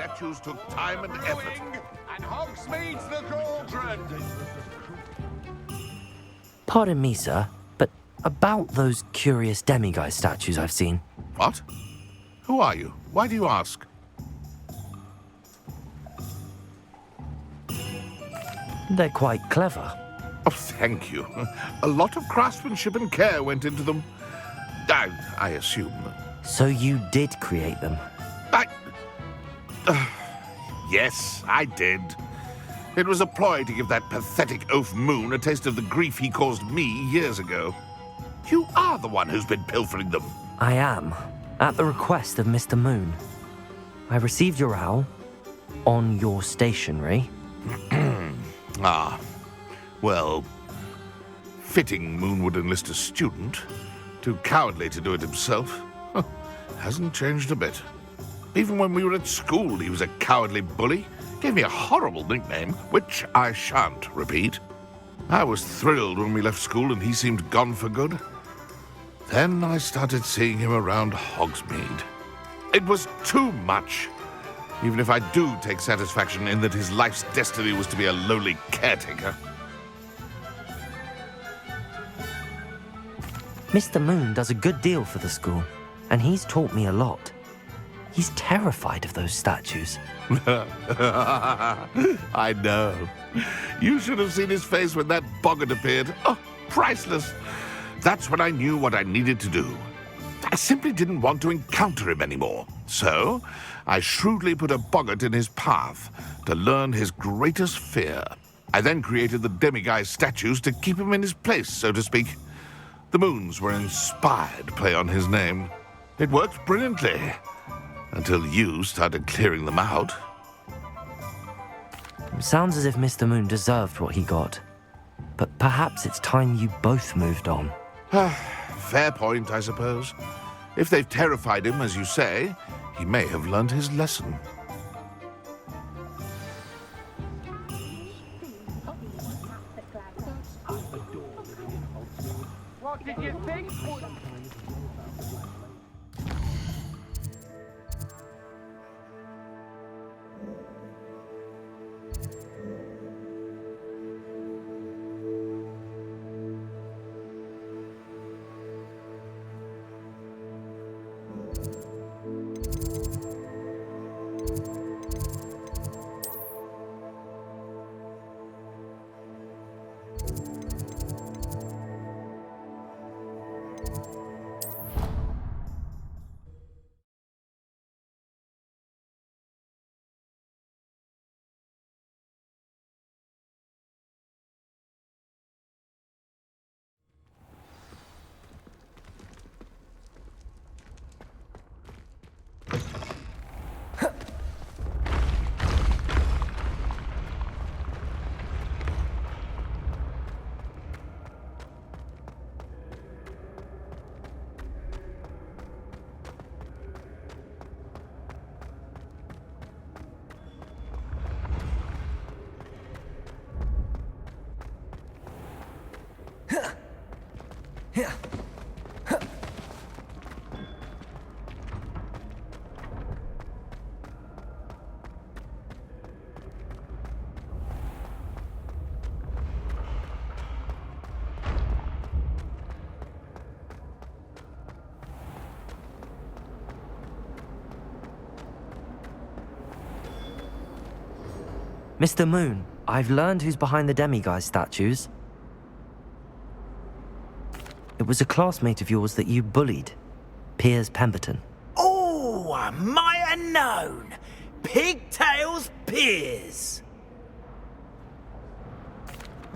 statues took time and effort. And Hogsmeade's the cauldron. Pardon me, sir, but about those curious demiguise statues I've seen. What? Who are you? Why do you ask? They're quite clever. Oh, thank you. A lot of craftsmanship and care went into them. I assume. So you did create them? Yes, I did. It was a ploy to give that pathetic oaf Moon a taste of the grief he caused me years ago. You are the one who's been pilfering them. I am, at the request of Mr. Moon. I received your owl on your stationery. Ah, well, fitting Moon would enlist a student. Too cowardly to do it himself. Hasn't changed a bit. Even when we were at school, he was a cowardly bully. Gave me a horrible nickname, which I shan't repeat. I was thrilled when we left school and he seemed gone for good. Then I started seeing him around Hogsmeade. It was too much. Even if I do take satisfaction in that his life's destiny was to be a lowly caretaker. Mr. Moon does a good deal for the school, and he's taught me a lot. He's terrified of those statues. I know. You should have seen his face when that boggart appeared. Oh, priceless. That's when I knew what I needed to do. I simply didn't want to encounter him anymore. So, I shrewdly put a boggart in his path to learn his greatest fear. I then created the demiguise statues to keep him in his place, so to speak. The moons were inspired play on his name. It worked brilliantly. Until you started clearing them out. Sounds as if Mr. Moon deserved what he got. But perhaps it's time you both moved on. Fair point, I suppose. If they've terrified him, as you say, he may have learned his lesson. What did you think? Mr. Moon, I've learned who's behind the demiguise statues. It was a classmate of yours that you bullied, Piers Pemberton. Oh, I might have known. Pigtails Piers.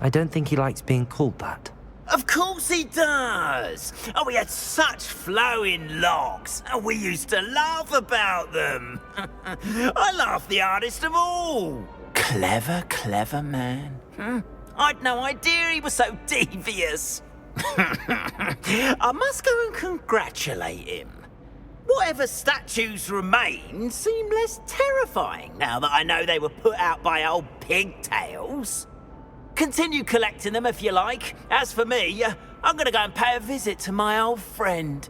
I don't think he likes being called that. Of course he does. Oh, we had such flowing locks, and we used to laugh about them. I laughed the hardest of all. Clever, clever man. I'd no idea he was so devious. I must go and congratulate him. Whatever statues remain seem less terrifying now that I know they were put out by old pigtails. Continue collecting them if you like. As for me, I'm gonna go and pay a visit to my old friend.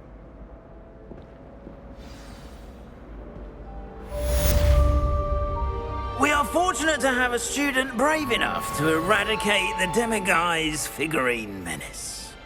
fortunate to have a student brave enough to eradicate the demiguise figurine menace.